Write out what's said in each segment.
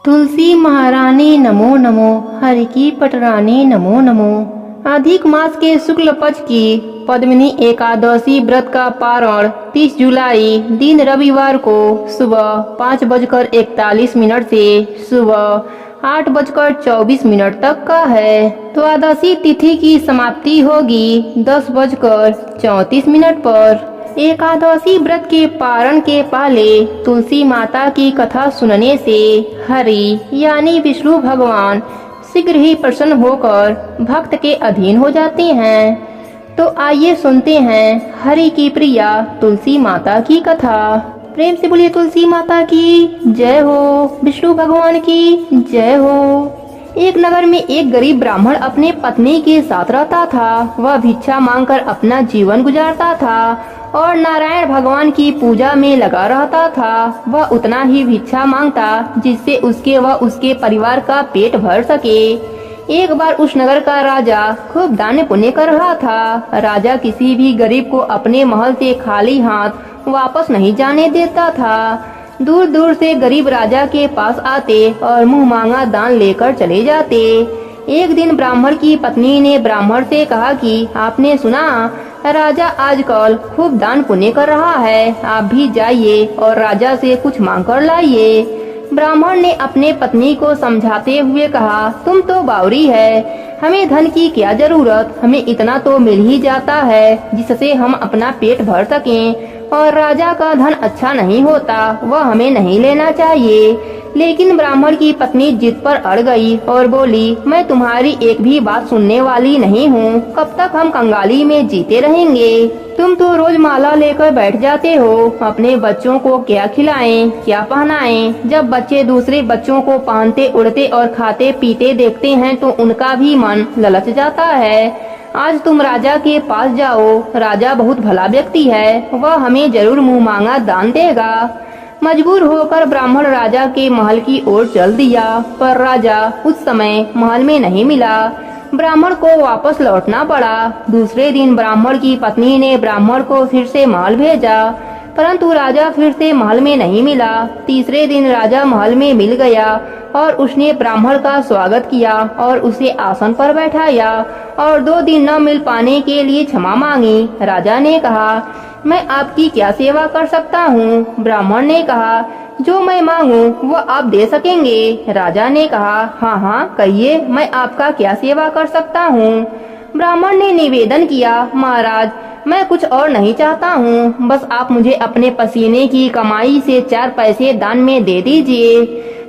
तुलसी महारानी नमो नमो, हरि की पटरानी नमो नमो। अधिक मास के शुक्ल पक्ष की पद्मिनी एकादशी व्रत का पारण 30 जुलाई दिन रविवार को सुबह 5:41 से सुबह 8:24 तक का है। द्वादशी तिथि की समाप्ति होगी 10:34 पर। एकादशी व्रत के पारण के पहले तुलसी माता की कथा सुनने से हरि यानी विष्णु भगवान शीघ्र ही प्रसन्न होकर भक्त के अधीन हो जाते हैं। तो आइए सुनते हैं हरि की प्रिया तुलसी माता की कथा। प्रेम से बोलिए तुलसी माता की जय हो, विष्णु भगवान की जय हो। एक नगर में एक गरीब ब्राह्मण अपने पत्नी के साथ रहता था। वह भिक्षा मांगकर अपना जीवन गुजारता था और नारायण भगवान की पूजा में लगा रहता था। वह उतना ही भिक्षा मांगता जिससे उसके व उसके परिवार का पेट भर सके। एक बार उस नगर का राजा खूब दान पुण्य कर रहा था। राजा किसी भी गरीब को अपने महल से खाली हाथ वापस नहीं जाने देता था। दूर दूर से गरीब राजा के पास आते और मुंह मांगा दान लेकर चले जाते। एक दिन ब्राह्मण की पत्नी ने ब्राह्मण से कहा कि आपने सुना राजा आजकल खूब दान पुण्य कर रहा है, आप भी जाइए और राजा से कुछ मांग कर लाइए। ब्राह्मण ने अपने पत्नी को समझाते हुए कहा, तुम तो बावरी है, हमें धन की क्या जरूरत, हमें इतना तो मिल ही जाता है जिससे हम अपना पेट भर सकें। और राजा का धन अच्छा नहीं होता, वह हमें नहीं लेना चाहिए। लेकिन ब्राह्मण की पत्नी जिद पर अड़ गई और बोली, मैं तुम्हारी एक भी बात सुनने वाली नहीं हूँ, कब तक हम कंगाली में जीते रहेंगे। तुम तो रोज माला लेकर बैठ जाते हो, अपने बच्चों को क्या खिलाएं, क्या पहनाएं। जब बच्चे दूसरे बच्चों को पहनते उड़ते और खाते पीते देखते हैं तो उनका भी मन ललच जाता है। आज तुम राजा के पास जाओ, राजा बहुत भला व्यक्ति है, वह हमें जरूर मुंह मांगा दान देगा। मजबूर होकर ब्राह्मण राजा के महल की ओर चल दिया, पर राजा उस समय महल में नहीं मिला। ब्राह्मण को वापस लौटना पड़ा। दूसरे दिन ब्राह्मण की पत्नी ने ब्राह्मण को फिर से महल भेजा, परंतु राजा फिर से महल में नहीं मिला। तीसरे दिन राजा महल में मिल गया और उसने ब्राह्मण का स्वागत किया और उसे आसन पर बैठाया और 2 दिन न मिल पाने के लिए क्षमा मांगी। राजा ने कहा, मैं आपकी क्या सेवा कर सकता हूँ? ब्राह्मण ने कहा, जो मैं मांगू वो आप दे सकेंगे। राजा ने कहा, हाँ हाँ कहिए, मैं आपका क्या सेवा कर सकता हूँ? ब्राह्मण ने निवेदन किया, महाराज मैं कुछ और नहीं चाहता हूँ, बस आप मुझे अपने पसीने की कमाई से 4 पैसे दान में दे दीजिए।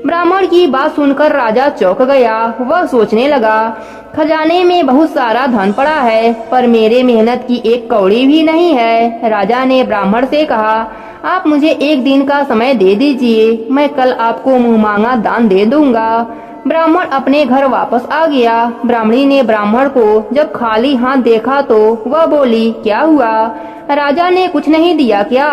ब्राह्मण की बात सुनकर राजा चौंक गया। वह सोचने लगा, खजाने में बहुत सारा धन पड़ा है, पर मेरे मेहनत की एक कौड़ी भी नहीं है। राजा ने ब्राह्मण से कहा, आप मुझे 1 दिन का समय दे दीजिए, मैं कल आपको मुंह मांगा दान दे दूंगा। ब्राह्मण अपने घर वापस आ गया। ब्राह्मणी ने ब्राह्मण को जब खाली हाथ देखा तो वह बोली, क्या हुआ, राजा ने कुछ नहीं दिया क्या?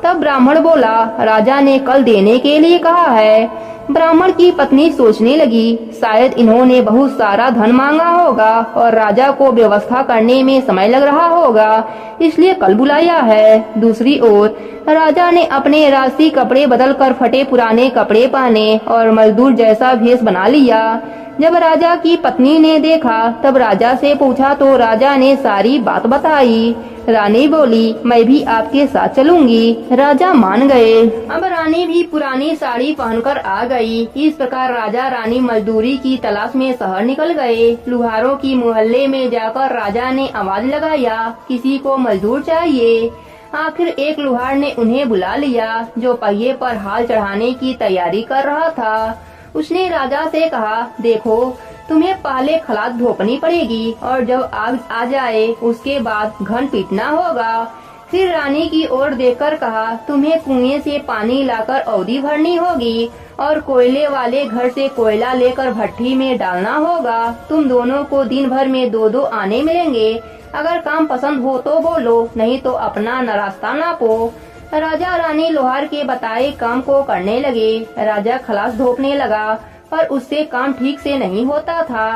तब ब्राह्मण बोला, राजा ने कल देने के लिए कहा है। ब्राह्मण की पत्नी सोचने लगी, शायद इन्होंने बहुत सारा धन मांगा होगा और राजा को व्यवस्था करने में समय लग रहा होगा, इसलिए कल बुलाया है। दूसरी ओर राजा ने अपने राशि कपड़े बदलकर फटे पुराने कपड़े पहने और मजदूर जैसा भेष बना लिया। जब राजा की पत्नी ने देखा तब राजा से पूछा तो राजा ने सारी बात बताई। रानी बोली, मैं भी आपके साथ चलूंगी। राजा मान गए। अब रानी भी पुरानी साड़ी पहनकर आ गई। इस प्रकार राजा रानी मजदूरी की तलाश में शहर निकल गए। लुहारों की मोहल्ले में जाकर राजा ने आवाज लगाया, किसी को मजदूर चाहिए। आखिर एक लुहार ने उन्हें बुला लिया, जो पहिए पर हाल चढ़ाने की तैयारी कर रहा था। उसने राजा से कहा, देखो तुम्हें पहले खलास धोपनी पड़ेगी और जब आग आ जाए उसके बाद घन पीटना होगा। फिर रानी की ओर देखकर कहा, तुम्हें कुएं से पानी लाकर औदी भरनी होगी और कोयले वाले घर से कोयला लेकर भट्टी में डालना होगा। तुम दोनों को दिन भर में 2-2 आने मिलेंगे। अगर काम पसंद हो तो बोलो, नहीं तो अपना नारास्ता नापो। राजा रानी लोहार के बताए काम को करने लगे। राजा खलास धोपने लगा, पर उससे काम ठीक से नहीं होता था।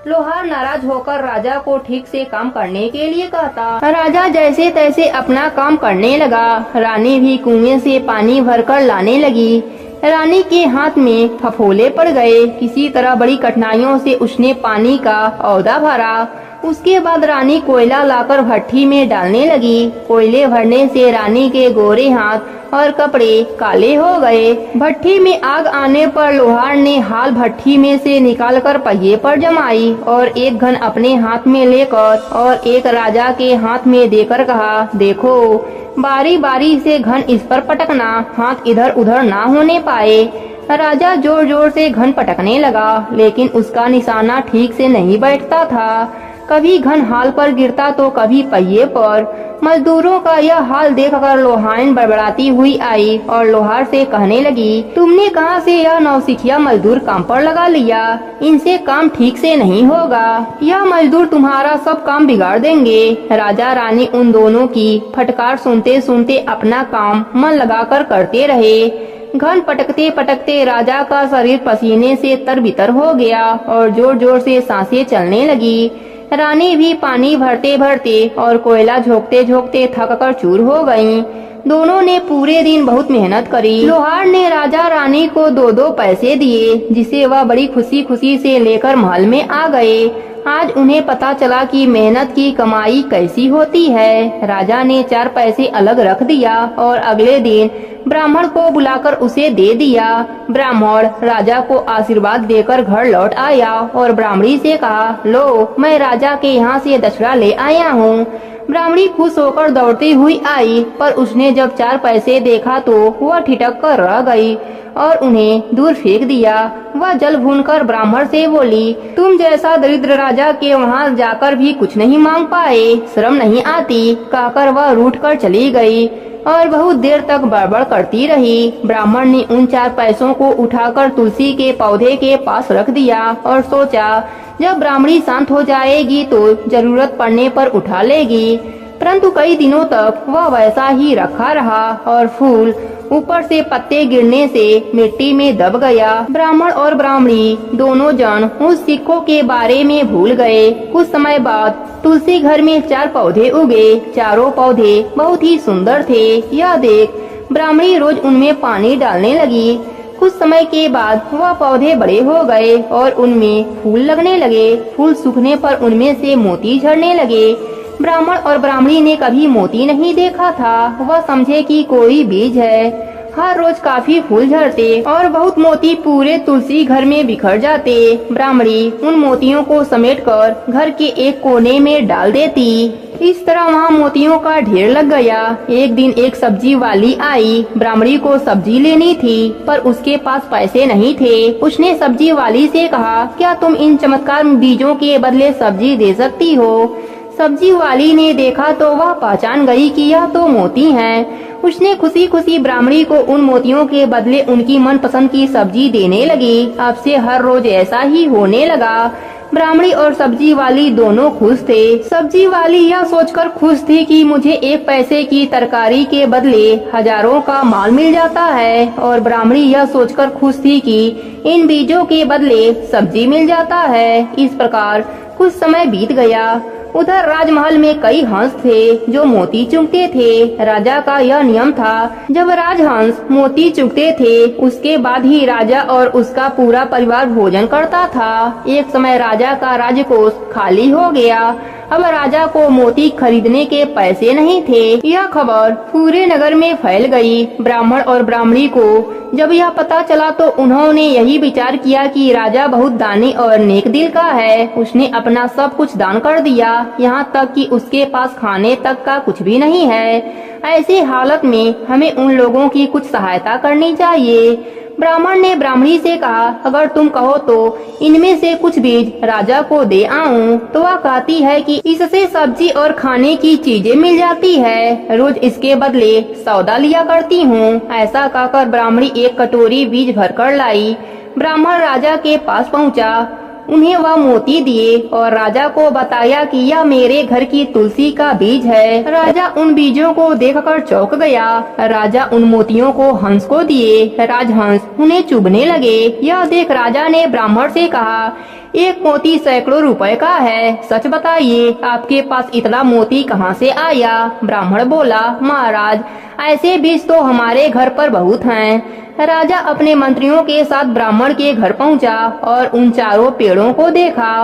लोहार नाराज होकर राजा को ठीक से काम करने के लिए कहता। राजा जैसे तैसे अपना काम करने लगा। रानी भी कुएं से पानी भरकर लाने लगी। रानी के हाथ में फफोले पड़ गए। किसी तरह बड़ी कठिनाइयों से उसने पानी का औदा भरा। उसके बाद रानी कोयला लाकर भट्ठी में डालने लगी। कोयले भरने से रानी के गोरे हाथ और कपड़े काले हो गए। भट्ठी में आग आने पर लोहार ने हाल भट्ठी में से निकालकर पहिए पर जमाई और एक घन अपने हाथ में लेकर और एक राजा के हाथ में देकर कहा, देखो बारी बारी से घन इस पर पटकना, हाथ इधर उधर ना होने पाए। राजा जोर जोर से घन पटकने लगा, लेकिन उसका निशाना ठीक से नहीं बैठता था। कभी घन हाल पर गिरता तो कभी पहिए पर। मजदूरों का यह हाल देखकर लोहाइन बड़बड़ाती हुई आई और लोहार से कहने लगी, तुमने कहां से यह नौसिखिया मजदूर काम पर लगा लिया? इनसे काम ठीक से नहीं होगा। यह मजदूर तुम्हारा सब काम बिगाड़ देंगे। राजा रानी उन दोनों की फटकार सुनते सुनते अपना काम मन लगाकर करते रहे। घन पटकते पटकते राजा का शरीर पसीने से तरबितर हो गया और जोर जोर से सांसें चलने लगी। रानी भी पानी भरते भरते और कोयला झोंकते झोंकते थक कर चूर हो गयीं। दोनों ने पूरे दिन बहुत मेहनत करी। लोहार ने राजा रानी को 2-2 पैसे दिए, जिसे वह बड़ी खुशी खुशी से लेकर महल में आ गए। आज उन्हें पता चला कि मेहनत की कमाई कैसी होती है। राजा ने 4 पैसे अलग रख दिया और अगले दिन ब्राह्मण को बुलाकर उसे दे दिया। ब्राह्मण राजा को आशीर्वाद देकर घर लौट आया और ब्राह्मणी से कहा, लो मैं राजा के यहाँ से दक्षिणा ले आया हूँ। ब्राह्मणी खुश होकर दौड़ती हुई आई, पर उसने जब 4 पैसे देखा तो वह ठिठक कर रह गई और उन्हें दूर फेंक दिया। वह जल भूनकर ब्राह्मण से बोली, तुम जैसा दरिद्र राजा के वहाँ जाकर भी कुछ नहीं मांग पाए, शर्म नहीं आती? कहकर वह रूठ कर चली गई और बहुत देर तक बड़बड़ करती रही। ब्राह्मण ने उन 4 पैसों को उठाकर तुलसी के पौधे के पास रख दिया और सोचा, जब ब्राह्मणी शांत हो जाएगी तो जरूरत पड़ने पर उठा लेगी। परंतु कई दिनों तक वह वैसा ही रखा रहा और फूल ऊपर से पत्ते गिरने से मिट्टी में दब गया। ब्राह्मण और ब्राह्मणी दोनों जन उस सिक्कों के बारे में भूल गए। कुछ समय बाद तुलसी घर में 4 पौधे उगे। चारों पौधे बहुत ही सुंदर थे। यह देख ब्राह्मणी रोज उनमें पानी डालने लगी। कुछ समय के बाद वह पौधे बड़े हो गए और उनमें फूल लगने लगे। फूल सूखने पर उनमें से मोती झड़ने लगे। ब्राह्मण और ब्राह्मणी ने कभी मोती नहीं देखा था। वह समझे कि कोई बीज है। हर रोज काफी फूल झड़ते और बहुत मोती पूरे तुलसी घर में बिखर जाते। ब्राह्मणी उन मोतियों को समेटकर घर के एक कोने में डाल देती। इस तरह वहाँ मोतियों का ढेर लग गया। एक दिन एक सब्जी वाली आई। ब्राह्मणी को सब्जी लेनी थी, पर उसके पास पैसे नहीं थे। उसने सब्जी वाली से कहा, क्या तुम इन चमत्कार बीजों के बदले सब्जी दे सकती हो? सब्जी वाली ने देखा तो वह पहचान गई कि यह तो मोती हैं। उसने खुशी खुशी ब्राह्मणी को उन मोतियों के बदले उनकी मनपसंद की सब्जी देने लगी। अब से हर रोज ऐसा ही होने लगा। ब्राह्मणी और सब्जी वाली दोनों खुश थे। सब्जी वाली यह सोचकर खुश थी कि मुझे 1 पैसे की तरकारी के बदले हजारों का माल मिल जाता है, और ब्राह्मणी यह सोचकर खुश थी कि इन बीजों के बदले सब्जी मिल जाता है। इस प्रकार कुछ समय बीत गया। उधर राजमहल में कई हंस थे जो मोती चुगते थे। राजा का यह नियम था, जब राजहंस मोती चुगते थे उसके बाद ही राजा और उसका पूरा परिवार भोजन करता था। एक समय राजा का राजकोष खाली हो गया। अब राजा को मोती खरीदने के पैसे नहीं थे। यह खबर पूरे नगर में फैल गई। ब्राह्मण और ब्राह्मणी को जब यह पता चला तो उन्होंने यही विचार किया कि राजा बहुत दानी और नेक दिल का है। उसने अपना सब कुछ दान कर दिया, यहाँ तक कि उसके पास खाने तक का कुछ भी नहीं है। ऐसी हालत में हमें उन लोगों की कुछ सहायता करनी चाहिए। ब्राह्मण ने ब्राह्मणी से कहा, अगर तुम कहो तो इनमें से कुछ बीज राजा को दे आऊं। तो वह कहती है कि इससे सब्जी और खाने की चीजें मिल जाती है, रोज इसके बदले सौदा लिया करती हूँ। ऐसा कहकर ब्राह्मणी एक कटोरी बीज भरकर लाई। ब्राह्मण राजा के पास पहुँचा। उन्हें वह मोती दिए और राजा को बताया कि यह मेरे घर की तुलसी का बीज है। राजा उन बीजों को देखकर चौंक गया। राजा उन मोतियों को हंस को दिए। राजहंस उन्हें चुभने लगे। यह देख राजा ने ब्राह्मण से कहा, एक मोती सैकड़ों रुपए का है। सच बताइए, आपके पास इतना मोती कहाँ से आया? ब्राह्मण बोला, महाराज, ऐसे बीज तो हमारे घर पर बहुत हैं। राजा अपने मंत्रियों के साथ ब्राह्मण के घर पहुंचा और उन चारों पेड़ों को देखा।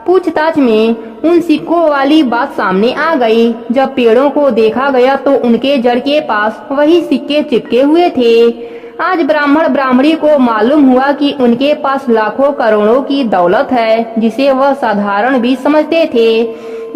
पूछताछ में उन सिक्कों वाली बात सामने आ गई। जब पेड़ों को देखा गया तो उनके जड़ के पास वही सिक्के चिपके हुए थे। आज ब्राह्मण ब्राह्मणी को मालूम हुआ कि उनके पास लाखों करोड़ों की दौलत है, जिसे वह साधारण भी समझते थे।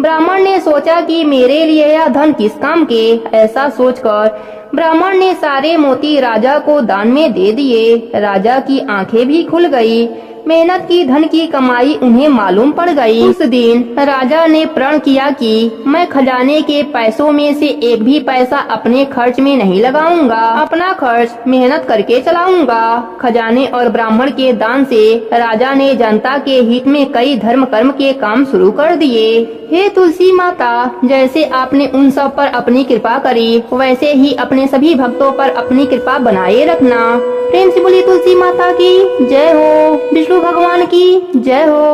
ब्राह्मण ने सोचा कि मेरे लिए यह धन किस काम के। ऐसा सोचकर ब्राह्मण ने सारे मोती राजा को दान में दे दिए। राजा की आंखें भी खुल गई। मेहनत की धन की कमाई उन्हें मालूम पड़ गई। उस दिन राजा ने प्रण किया कि मैं खजाने के पैसों में से एक भी पैसा अपने खर्च में नहीं लगाऊंगा। अपना खर्च मेहनत करके चलाऊंगा। खजाने और ब्राह्मण के दान से राजा ने जनता के हित में कई धर्म कर्म के काम शुरू कर दिए। हे तुलसी माता, जैसे आपने उन सब पर अपनी कृपा करी, वैसे ही अपने सभी भक्तों पर अपनी कृपा बनाए रखना। प्रेम से बोली तुलसी माता की जय हो। विष्णु भगवान की जय हो।